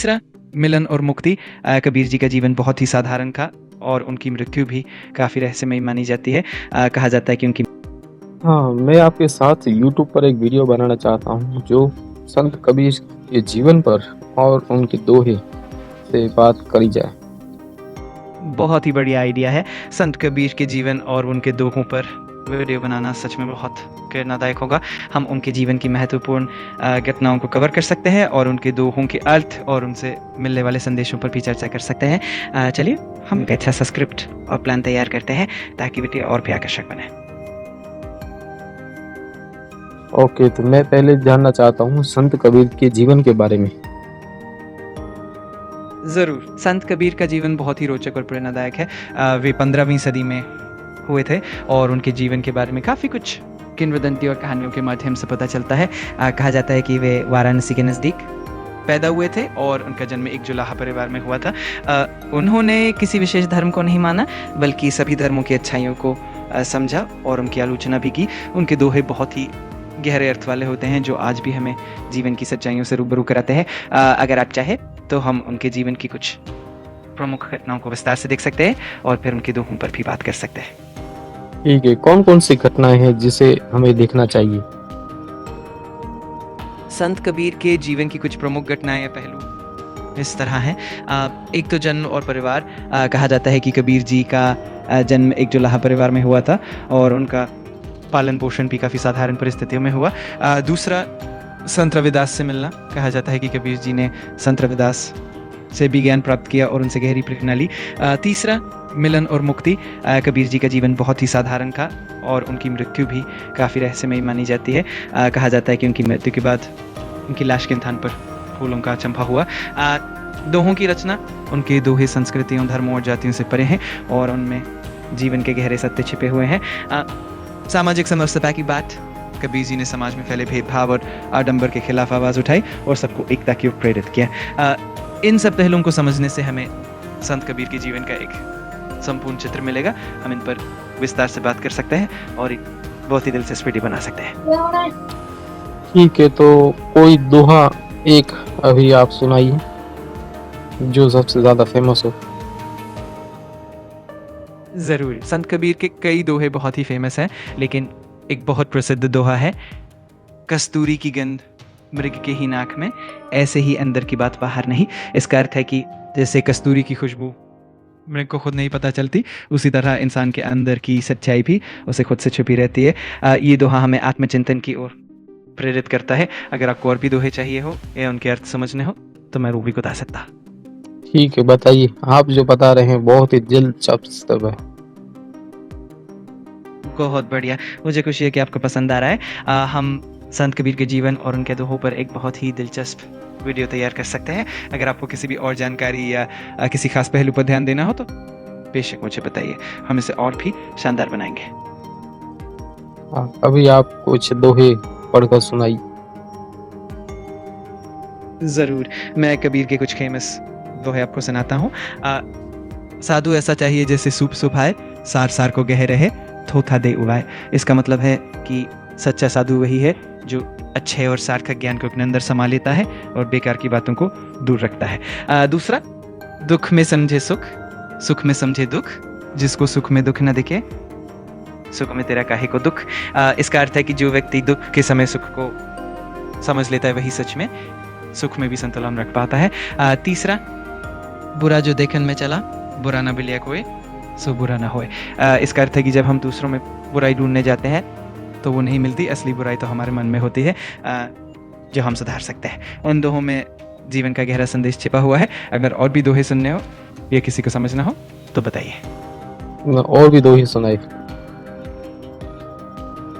तीसरा, मिलन और मुक्ति। कबीर जी का जीवन बहुत ही साधारण था और उनकी मृत्यु भी काफ़ी रहस्यमयी मानी जाती है। कहा जाता है कि उनकी हाँ, मैं आपके साथ यूट्यूब पर एक वीडियो बनाना चाहता हूँ जो संत कबीर के जीवन पर और उनके दोहे से बात करी जाए। बहुत ही बढ़िया आइडिया है। संत कबीर के जीवन और उनके दोहों पर वीडियो बनाना सच में बहुत प्रेरणादायक होगा। हम उनके जीवन की महत्वपूर्ण घटनाओं को कवर कर सकते हैं और उनके दोहों के अर्थ और उनसे मिलने वाले संदेशों पर भी चर्चा कर सकते हैं। चलिए हम एक अच्छा सा स्क्रिप्ट और प्लान तैयार करते हैं ताकि वीडियो और भी आकर्षक बने। ओके, तो मैं पहले जानना चाहता हूँ संत कबीर के जीवन के बारे में। ज़रूर। संत कबीर का जीवन बहुत ही रोचक और प्रेरणादायक है। वे 15वीं सदी में हुए थे और उनके जीवन के बारे में काफ़ी कुछ किंवदंती और कहानियों के माध्यम से पता चलता है। कहा जाता है कि वे वाराणसी के नज़दीक पैदा हुए थे और उनका जन्म एक जुलाहा परिवार में हुआ था। उन्होंने किसी विशेष धर्म को नहीं माना बल्कि सभी धर्मों की अच्छाइयों को समझा और उनकी आलोचना भी की। उनके दोहे बहुत ही गहरे अर्थ वाले होते हैं जो आज भी हमें जीवन की सच्चाइयों से रूबरू कराते हैं। अगर आप चाहे तो हम उनके जीवन की कुछ प्रमुख घटनाओं को विस्तार से देख सकते हैं और फिर उनके दोहों पर भी बात कर सकते हैं। ठीक है, कौन कौन सी घटनाएं हैं जिसे हमें देखना चाहिए? संत कबीर के जीवन की कुछ प्रमुख घटनाएं या पहलू इस तरह हैं। एक तो जन्म और परिवार। कहा जाता है कि कबीर जी का जन्म एक जुलाहा परिवार में हुआ था और उनका पालन पोषण भी काफ़ी साधारण परिस्थितियों में हुआ। दूसरा, संत रविदास से मिलना। कहा जाता है कि कबीर जी ने संत रविदास से भी ज्ञान प्राप्त किया और उनसे गहरी प्रेरणा ली। तीसरा, मिलन और मुक्ति। कबीर जी का जीवन बहुत ही साधारण था और उनकी मृत्यु भी काफ़ी रहस्यमयी मानी जाती है। कहा जाता है कि उनकी मृत्यु के बाद उनकी लाश के स्थान पर फूलों का चंपा हुआ। दोहों की रचना। उनके दोहे संस्कृतियों, धर्मों और जातियों से परे हैं और उनमें जीवन के गहरे सत्य छिपे हुए हैं। सामाजिक समरसता की बात। कबीर जी ने समाज में फैले भेदभाव और आडंबर के खिलाफ आवाज़ उठाई और सबको एकता की ओर प्रेरित किया। इन सब पहलुओं को समझने से हमें संत कबीर के जीवन का एक संपूर्ण चित्र मिलेगा। हम इन पर विस्तार से बात कर सकते हैं और एक बहुत ही दिलचस्प वीडियो बना सकते हैं। ठीक है, तो कोई दोहा एक अभी आप सुनाइए जो सबसे ज्यादा फेमस हो। ज़रूर। संत कबीर के कई दोहे बहुत ही फेमस हैं लेकिन एक बहुत प्रसिद्ध दोहा है, कस्तूरी की गंध मृग के ही नाक में, ऐसे ही अंदर की बात बाहर नहीं। इसका अर्थ है कि जैसे कस्तूरी की खुशबू मृग को खुद नहीं पता चलती, उसी तरह इंसान के अंदर की सच्चाई भी उसे खुद से छुपी रहती है। ये दोहा हमें आत्मचिंतन की ओर प्रेरित करता है। अगर आपको और भी दोहे चाहिए हो या उनके अर्थ समझने हो तो मैं वो भी बता सकता। ठीक है, बताइए। आप जो बता रहे हैं बहुत ही दिलचस्प है। बहुत बढ़िया, मुझे खुशी है कि आपको पसंद आ रहा है। हम संत कबीर के जीवन और उनके दोहों पर एक बहुत ही दिलचस्प वीडियो तैयार कर सकते हैं। अगर आपको किसी भी और जानकारी या किसी खास पहलू पर ध्यान देना हो तो बेशक मुझे बताइए, हम इसे और भी शानदार बनाएंगे। अभी आप कुछ दोहे पढ़कर सुनाइए। ज़रूर। मैं कबीर के कुछ फेमस दोहे आपको सुनाता हूँ। साधु ऐसा चाहिए जैसे सूप सुभाए, सार सार को गहे रहे, थोथा दे उड़ाए। इसका मतलब है कि सच्चा साधु वही है जो अच्छे और सार्थक ज्ञान को अपने अंदर समा लेता है और बेकार की बातों को दूर रखता है। दूसरा, दुख में समझे सुख, सुख में समझे दुख, जिसको सुख में दुख न दिखे, सुख में तेरा काहे को दुख। इसका अर्थ है कि जो व्यक्ति दुख के समय सुख को समझ लेता है वही सच में सुख में भी संतुलन रख पाता है। तीसरा, बुरा जो देखन में चला, बुरा ना बिलिया कोई, सो बुरा ना होए। इसका अर्थ है कि जब हम दूसरों में बुराई ढूंढने जाते हैं तो वो नहीं मिलती, असली बुराई तो हमारे मन में होती है जो हम सुधार सकते हैं। उन दोहों में जीवन का गहरा संदेश छिपा हुआ है। अगर और भी दोहे सुनने हो या किसी को समझना हो तो बताइए। और भी दोहे सुनाइए।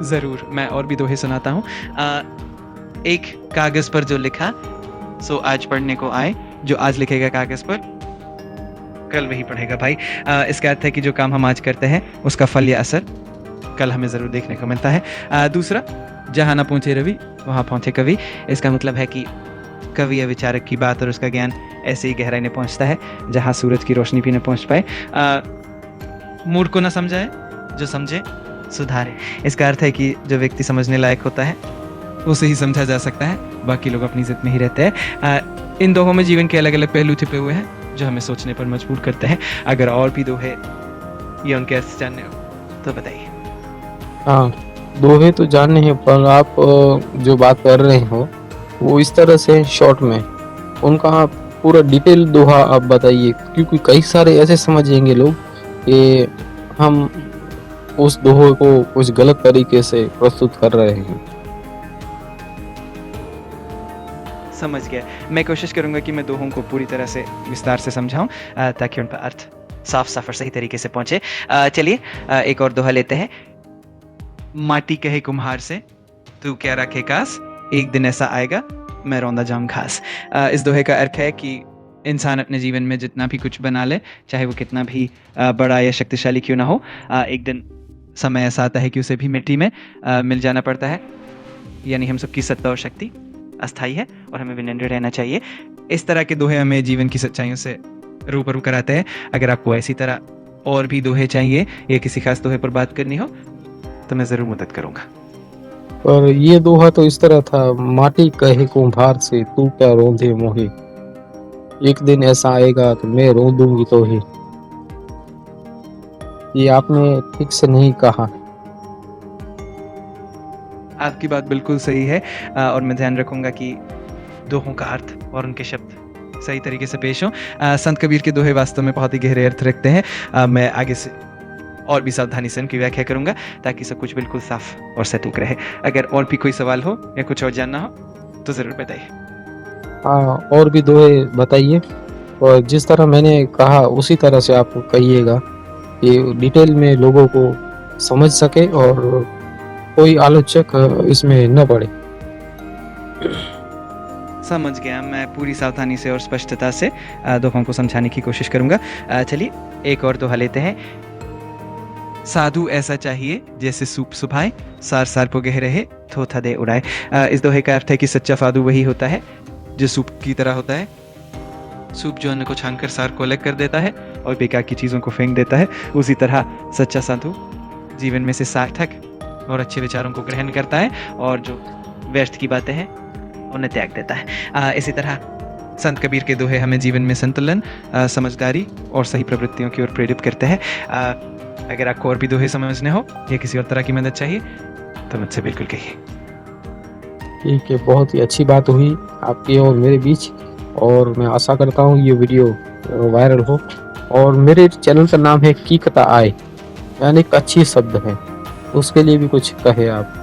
ज़रूर, मैं और भी दोहे सुनाता हूँ। एक कागज़ पर जो लिखा सो आज पढ़ने को आए, जो आज लिखेगा कागज़ पर कल वही पढ़ेगा भाई। इसका अर्थ है कि जो काम हम आज करते हैं उसका फल या असर कल हमें ज़रूर देखने को मिलता है। दूसरा, जहाँ ना पहुँचे रवि वहाँ पहुँचे कवि। इसका मतलब है कि कवि या विचारक की बात और उसका ज्ञान ऐसे ही गहराई में पहुँचता है जहाँ सूरज की रोशनी भी न पहुँच पाए। मूर्ख को न समझाए, जो समझे सुधारे। इसका अर्थ है कि जो व्यक्ति समझने लायक होता है उसे ही समझा जा सकता है, बाकी लोग अपनी जिद में ही रहते हैं। इन दोहों में जीवन के अलग अलग पहलू छिपे हुए हैं जो हमें सोचने पर मजबूर करते हैं। अगर और भी दोहे या उनके अर्थ जानने हो तो बताइए। हाँ, दोहे तो जानने हैं, पर आप जो बात कर रहे हो वो इस तरह से शॉर्ट में, उनका आप पूरा डिटेल दोहा आप बताइए, क्योंकि कई सारे ऐसे समझेंगे लोग कि हम उस दोहे को कुछ गलत तरीके से प्रस्तुत कर रहे हैं। समझ गया। मैं कोशिश करूंगा कि मैं दोहों को पूरी तरह से विस्तार से समझाऊं ताकि उन पर अर्थ साफ साफ और सही तरीके से पहुंचे। चलिए एक और दोहा लेते हैं। माटी कहे कुम्हार से, तू क्या रखे कास, एक दिन ऐसा आएगा मैं रौंदा जाऊं घास। इस दोहे का अर्थ है कि इंसान अपने जीवन में जितना भी कुछ बना ले, चाहे वो कितना भी बड़ा या शक्तिशाली क्यों ना हो, एक दिन समय ऐसा आता है कि उसे भी मिट्टी में मिल जाना पड़ता है। यानी हम सबकी सत्ता और शक्ति अस्थायी है और हमें विनम्र रहना चाहिए। इस तरह के दोहे हमें जीवन की सच्चाइयों से रूबरू कराते हैं। अगर आपको ऐसी तरह और भी दोहे चाहिए या किसी खास दोहे पर बात करनी हो तो मैं ज़रूर मदद करूंगा। पर ये दोहा तो इस तरह था, माटी कहे कुम्हार से, तू क्या रोंदे मोहे, एक दिन ऐसा आएगा तो मैं रोंदूंगी तो ही। ये आपने ठीक से नहीं कहा। आपकी बात बिल्कुल सही है और मैं ध्यान रखूंगा कि दोहों का अर्थ और उनके शब्द सही तरीके से पेश हों। संत कबीर के दोहे वास्तव में बहुत ही गहरे अर्थ रखते हैं। मैं आगे से और भी सावधानी से उनकी व्याख्या करूंगा ताकि सब कुछ बिल्कुल साफ और सटीक रहे। अगर और भी कोई सवाल हो या कुछ और जानना हो तो ज़रूर बताइए। हाँ, और भी दोहे बताइए, और जिस तरह मैंने कहा उसी तरह से आप कहिएगा कि डिटेल में लोगों को समझ सके और कोई आलोचक इसमें न पड़े। समझ गया। मैं पूरी सावधानी से और स्पष्टता से दोहों को समझाने की कोशिश करूंगा। चलिए एक और दोहा लेते हैं। साधु ऐसा चाहिए जैसे सूप सुभाए, सार सार को गह रहे थोथा दे उड़ाए। इस दोहे का अर्थ है कि सच्चा साधु वही होता है जो सूप की तरह होता है। सूप जो अन्न को छानकर सार को अलग कर देता है और बेकार की चीज़ों को फेंक देता है, उसी तरह सच्चा साधु जीवन में से सार्थक और अच्छे विचारों को ग्रहण करता है और जो व्यर्थ की बातें हैं उन्हें त्याग देता है। इसी तरह संत कबीर के दोहे हमें जीवन में संतुलन, समझदारी और सही प्रवृत्तियों की ओर प्रेरित करते हैं। अगर आपको और भी दोहे समझने हो या किसी और तरह की मदद चाहिए तो मुझसे बिल्कुल कहिए। ठीक है, बहुत ही अच्छी बात हुई आपकी और मेरे बीच, और मैं आशा करता हूँ ये वीडियो वायरल हो। और मेरे चैनल का नाम है की कथा आए, यानी एक अच्छी शब्द है, उसके लिए भी कुछ कहे आप।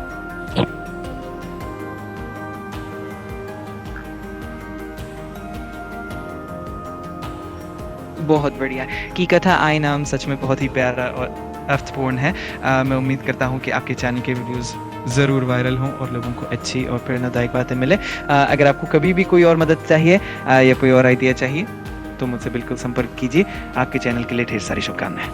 बहुत बढ़िया। की कथा आए नाम सच में बहुत ही प्यारा और अर्थपूर्ण है। मैं उम्मीद करता हूँ कि आपके चैनल के वीडियोस ज़रूर वायरल हों और लोगों को अच्छी और प्रेरणादायक बातें मिले। अगर आपको कभी भी कोई और मदद चाहिए या कोई और आइडिया चाहिए तो मुझसे बिल्कुल संपर्क कीजिए। आपके चैनल के लिए ढेर सारी शुभकामनाएं।